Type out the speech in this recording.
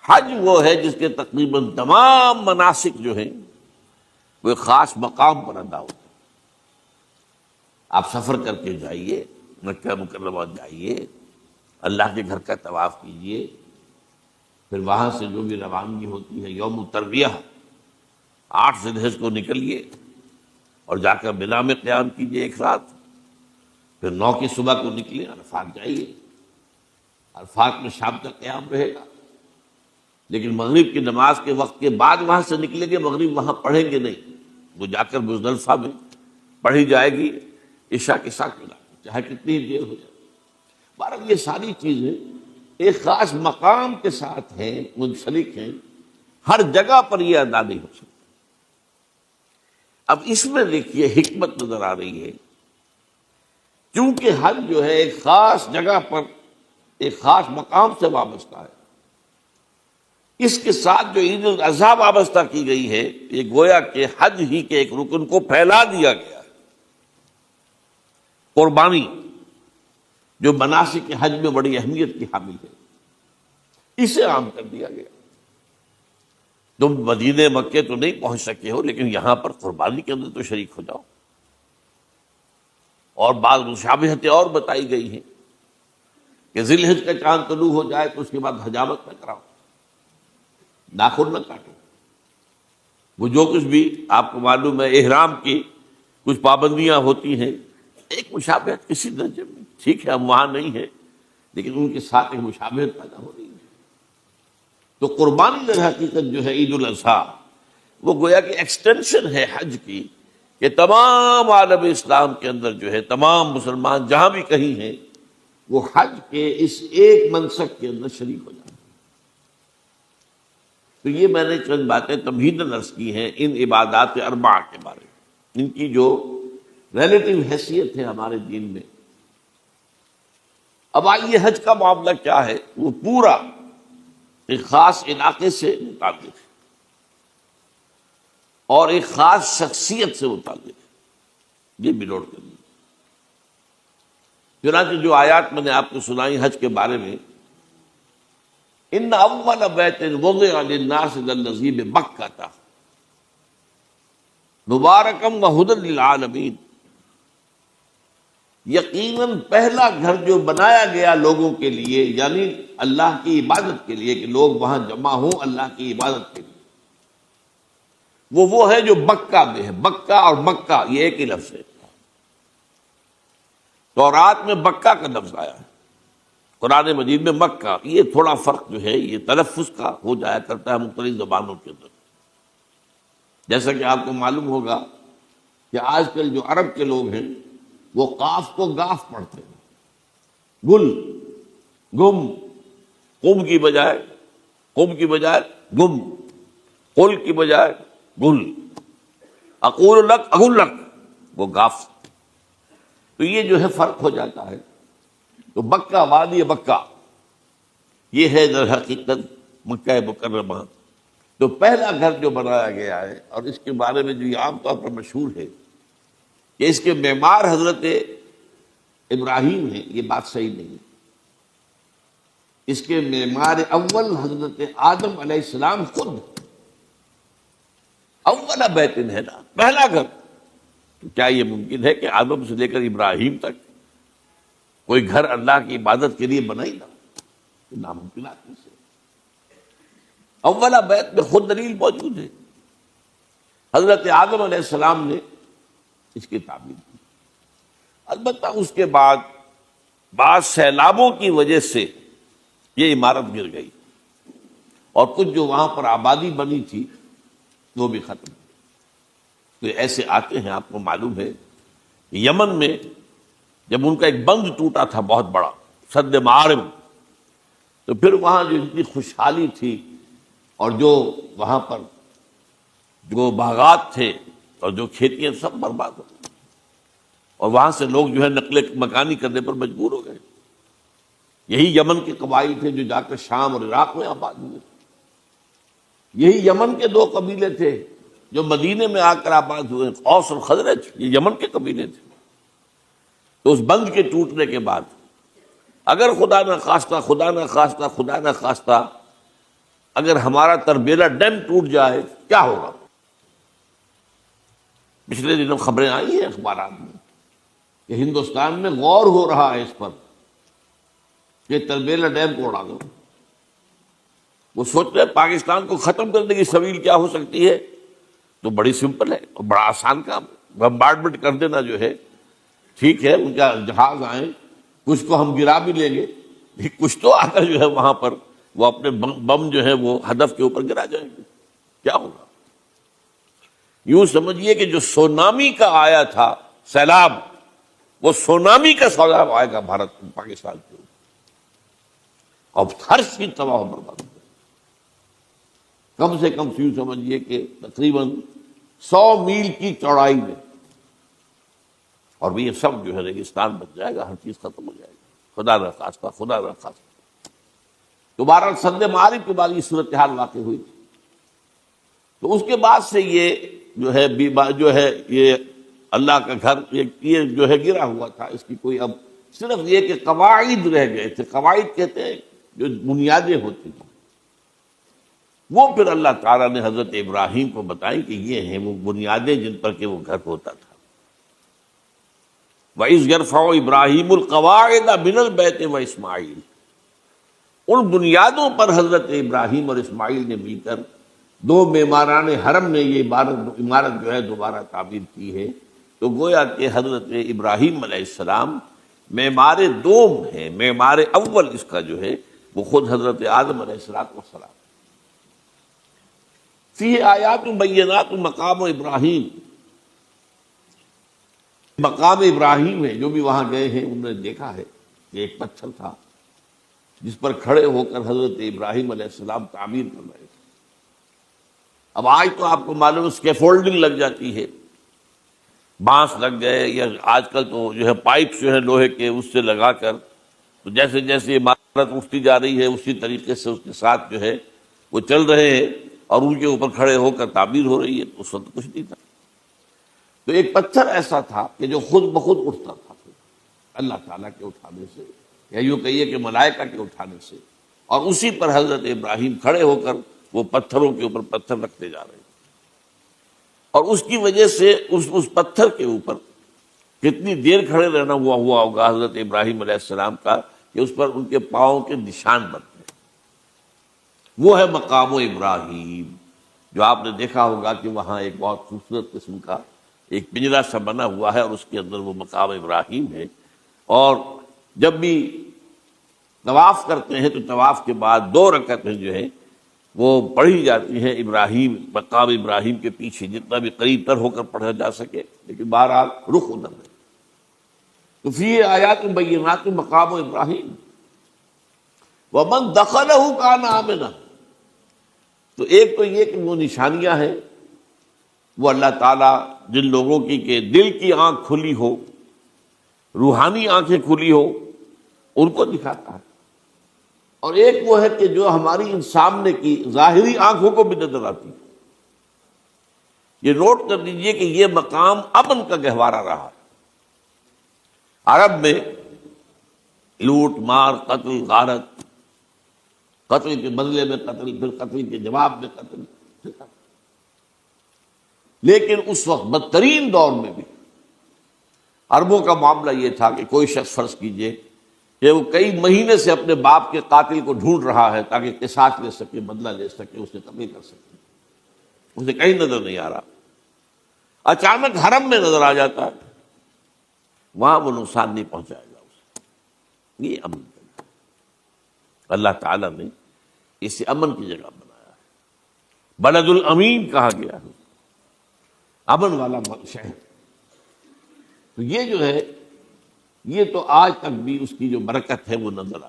حج وہ ہے جس کے تقریباً تمام مناسک جو ہیں وہ ایک خاص مقام پر ادا ہوتے ہیں۔ آپ سفر کر کے جائیے، مکہ مکرمہ جائیے، اللہ کے گھر کا طواف کیجیے، پھر وہاں سے جو بھی روانگی ہوتی ہے یوم الترویہ 8 ذی الحجہ کو نکلیے اور جا کر منا میں قیام کیجیے ایک رات، پھر 9 کی صبح کو نکلے عرفات جائیے، عرفات میں شام تک قیام رہے گا، لیکن مغرب کی نماز کے وقت کے بعد وہاں سے نکلیں گے، مغرب وہاں پڑھیں گے نہیں، وہ جا کر مزدلفہ میں پڑھی جائے گی عشاء کے ساتھ ملا، چاہے کتنی دیر ہو جائے۔ بہرحال یہ ساری چیزیں ایک خاص مقام کے ساتھ ہیں، منسلک ہیں، ہر جگہ پر یہ ادا نہیں ہو سکتا۔ اب اس میں دیکھیے حکمت نظر آ رہی ہے، چونکہ حج جو ہے ایک خاص جگہ پر ایک خاص مقام سے وابستہ ہے، اس کے ساتھ جو عید الاضحیٰ وابستہ کی گئی ہے، یہ گویا کہ حج ہی کے ایک رکن کو پھیلا دیا گیا ہے۔ قربانی جو مناسک حج میں بڑی اہمیت کی حامل ہے، اسے عام کر دیا گیا۔ تم مدینے مکے تو نہیں پہنچ سکے ہو، لیکن یہاں پر قربانی کے اندر تو شریک ہو جاؤ۔ اور بعض مشابہتیں اور بتائی گئی ہیں کہ ذی الحجہ کا چاند طلوع ہو جائے تو اس کے بعد حجامت نہ کراؤ، ناخن نہ کاٹو، وہ جو کچھ بھی آپ کو معلوم ہے احرام کی کچھ پابندیاں ہوتی ہیں، ایک مشابہت کسی درجے میں، ٹھیک ہے ہم وہاں نہیں ہیں لیکن ان کے ساتھ ایک مشابہت پیدا ہو رہی ہے۔ تو قربانی در حقیقت جو ہے عید الاضحیٰ وہ گویا کہ ایکسٹینشن ہے حج کی، کہ تمام عالم اسلام کے اندر جو ہے تمام مسلمان جہاں بھی کہیں ہیں وہ حج کے اس ایک منسک کے اندر شریک ہو جائیں۔ تو یہ میں نے چند باتیں تمہیداً عرض کی ہیں ان عبادات اربعہ کے بارے میں، ان کی جو ریلیٹیو حیثیت ہے ہمارے دین میں۔ اب آئیے حج کا معاملہ کیا ہے، وہ پورا ایک خاص علاقے سے متعلق ہے اور ایک خاص شخصیت سے متعلق ہے، یہ بھی نوٹ کر لیجیے۔ چنانچہ جو آیات میں نے آپ کو سنائی حج کے بارے میں، ان اول بیت وضع للناس للذی ببکۃ مبارکا وہدی للعالمین، یقیناً پہلا گھر جو بنایا گیا لوگوں کے لیے، یعنی اللہ کی عبادت کے لیے، کہ لوگ وہاں جمع ہوں اللہ کی عبادت کے لیے، وہ ہے جو بکہ میں ہے۔ بکہ اور مکہ یہ ایک ہی لفظ ہے، تورات میں بکہ کا لفظ آیا ہے، قرآن مجید میں مکہ۔ یہ تھوڑا فرق جو ہے یہ تلفظ کا ہو جایا کرتا ہے مختلف زبانوں کے اندر، جیسا کہ آپ کو معلوم ہوگا کہ آج کل جو عرب کے لوگ ہیں وہ قاف کو گاف پڑھتے ہیں، گل گم، قم کی بجائے گم، قل کی بجائے گل، اقول لک اقول لک، وہ گاف۔ تو یہ جو ہے فرق ہو جاتا ہے۔ تو بکہ، وادی بکہ، یہ ہے در حقیقت مکہ مکرمہ۔ تو پہلا گھر جو بنایا گیا ہے، اور اس کے بارے میں جو یہ عام طور پر مشہور ہے کہ اس کے معمار حضرت ابراہیم ہیں، یہ بات صحیح نہیں ہے۔ اس کے معمار اول حضرت آدم علیہ السلام خود، اول بیت ہے نا، پہلا گھر۔ تو کیا یہ ممکن ہے کہ آدم سے لے کر ابراہیم تک کوئی گھر اللہ کی عبادت کے لیے بنا ہی نہ؟ ناممکنات میں سے اولا بیت میں خود دلیل موجود ہے، حضرت آدم علیہ السلام نے اس کی تعمیر کی۔ البتہ اس کے بعد بعض سیلابوں کی وجہ سے یہ عمارت گر گئی، اور کچھ جو وہاں پر آبادی بنی تھی وہ بھی ختم ہوئی۔ تو ایسے آتے ہیں، آپ کو معلوم ہے یمن میں جب ان کا ایک بند ٹوٹا تھا بہت بڑا، سد معارم، تو پھر وہاں جو اتنی خوشحالی تھی اور جو وہاں پر جو باغات تھے اور جو کھیتیاں سب برباد ہو گئی، اور وہاں سے لوگ جو ہے نقل مکانی کرنے پر مجبور ہو گئے۔ یہی یمن کے قبائل تھے جو جا کر شام اور عراق میں آباد ہوئے، یہی یمن کے 2 قبیلے تھے جو مدینے میں آ کر آباد ہوئے، اوس اور خزرج، یہ یمن کے قبیلے تھے۔ تو اس بند کے ٹوٹنے کے بعد اگر خدا نہ خواستہ اگر ہمارا تربیلا ڈیم ٹوٹ جائے کیا ہوگا؟ پچھلے دنوں خبریں آئی ہیں اخبارات میں کہ ہندوستان میں غور ہو رہا ہے اس پر کہ تربیلا ڈیم کو اڑا دو۔ وہ سوچ رہے پاکستان کو ختم کرنے کی سبیل کیا ہو سکتی ہے، تو بڑی سمپل ہے اور بڑا آسان کام ہے، بمبارڈمنٹ کر دینا جو ہے۔ ٹھیک ہے ان کا جہاز آئیں، کچھ کو ہم گرا بھی لیں گے، لیکن کچھ تو آ کر جو ہے وہاں پر وہ اپنے بم جو ہے وہ ہدف کے اوپر گرا جائیں گے، کیا ہوگا؟ یوں سمجھیے کہ جو سونامی کا آیا تھا سیلاب، وہ سونامی کا سیلاب آئے گا بھارت پاکستان کے اوپر، اب ہر چیز تباہ و برباد ہو جائے۔ کم سے کم یوں سمجھیے کہ تقریباً 100 میل کی چوڑائی میں، اور بھی یہ سب جو ہے ریگستان بن جائے گا، ہر چیز ختم ہو جائے گی، خدا نہ خواستہ، خدا نہ خواستہ۔ دوبارہ سد معارف کے بعد یہ صورتحال واقع ہوئی، تو اس کے بعد سے یہ جو ہے یہ اللہ کا گھر یہ جو ہے گرا ہوا تھا۔ اس کی کوئی اب صرف یہ کہ قواعد رہ گئے تھے، قواعد کہتے ہیں جو بنیادیں ہوتی ہیں، وہ پھر اللہ تعالیٰ نے حضرت ابراہیم کو بتائی کہ یہ ہیں وہ بنیادیں جن پر کہ وہ گھر ہوتا تھا۔ وَإِذْ يَرْفَعُ إِبْرَاهِيمُ الْقَوَاعِدَ مِنَ الْبَيْتِ وَإِسْمَاعِيلُ، ان بنیادوں پر حضرت ابراہیم اور اسماعیل نے مل کر دو معماران حرم نے یہ عمارت جو ہے دوبارہ تعمیر کی ہے۔ تو گویا کہ حضرت ابراہیم علیہ السلام معمار دوم ہے، معمار اول اس کا جو ہے وہ خود حضرت آدم علیہ السلام۔ فی آیات بینات مقام ابراہیم، مقام ابراہیم ہے، جو بھی وہاں گئے ہیں انہوں نے دیکھا ہے کہ ایک پتھر تھا جس پر کھڑے ہو کر حضرت ابراہیم علیہ السلام تعمیر کر رہے تھے۔ اب آج تو آپ کو معلوم اسکیفولڈنگ لگ جاتی ہے، بانس لگ گئے، یا آج کل تو جو ہے پائپ جو ہے لوہے کے اس سے لگا کر، تو جیسے جیسے عمارت اٹھتی جا رہی ہے اسی طریقے سے اس کے ساتھ جو ہے وہ چل رہے ہیں اور ان کے اوپر کھڑے ہو کر تعمیر ہو رہی ہے۔ تو اس وقت کچھ نہیں تھا، تو ایک پتھر ایسا تھا کہ جو خود بخود اٹھتا تھا اللہ تعالیٰ کے اٹھانے سے، یا یوں کہیے کہ ملائکہ کے اٹھانے سے، اور اسی پر حضرت ابراہیم کھڑے ہو کر وہ پتھروں کے اوپر پتھر رکھتے جا رہے ہیں، اور اس کی وجہ سے اس پتھر کے اوپر کتنی دیر کھڑے رہنا ہوا ہوگا حضرت ابراہیم علیہ السلام کا کہ اس پر ان کے پاؤں کے نشان بن گئے۔ وہ ہے مقام ابراہیم، جو آپ نے دیکھا ہوگا کہ وہاں ایک بہت خوبصورت قسم کا ایک پنجرا سا بنا ہوا ہے اور اس کے اندر وہ مقام ابراہیم ہے۔ اور جب بھی طواف کرتے ہیں تو طواف کے بعد 2 رکعتیں جو ہے وہ پڑھی جاتی ہیں ابراہیم، مقام ابراہیم کے پیچھے، جتنا بھی قریب تر ہو کر پڑھا جا سکے، لیکن بہرحال رخ ادھر ہے۔ تو فی آیات بینات مقام ابراہیم ومن دخلہ کان آمنا، تو ایک تو یہ کہ وہ نشانیاں ہیں، وہ اللہ تعالیٰ جن لوگوں کی کہ دل کی آنکھ کھلی ہو، روحانی آنکھیں کھلی ہو، ان کو دکھاتا ہے، اور ایک وہ ہے کہ جو ہماری ان سامنے کی ظاہری آنکھوں کو بھی نظر آتی ہے۔ یہ نوٹ کر لیجئے کہ یہ مقام امن کا گہوارہ رہا ہے۔ عرب میں لوٹ مار، قتل، غارت، قتل کے بدلے میں قتل، پھر قتل کے جواب میں قتل، لیکن اس وقت بدترین دور میں بھی عربوں کا معاملہ یہ تھا کہ کوئی شخص فرض کیجئے کہ وہ کئی مہینے سے اپنے باپ کے قاتل کو ڈھونڈ رہا ہے تاکہ قصاص لے سکے، بدلہ لے سکے، اسے قتل کر سکے، اسے کہیں نظر نہیں آ رہا، اچانک حرم میں نظر آ جاتا ہے، وہاں وہ نقصان نہیں پہنچائے گا اسے۔ یہ امن کا جگہ، اللہ تعالیٰ نے اسے امن کی جگہ بنایا ہے، بلد الامین کہا گیا ہے، امن والا شہر۔ تو یہ جو ہے یہ تو آج تک بھی اس کی جو برکت ہے وہ نظر آتی ہے۔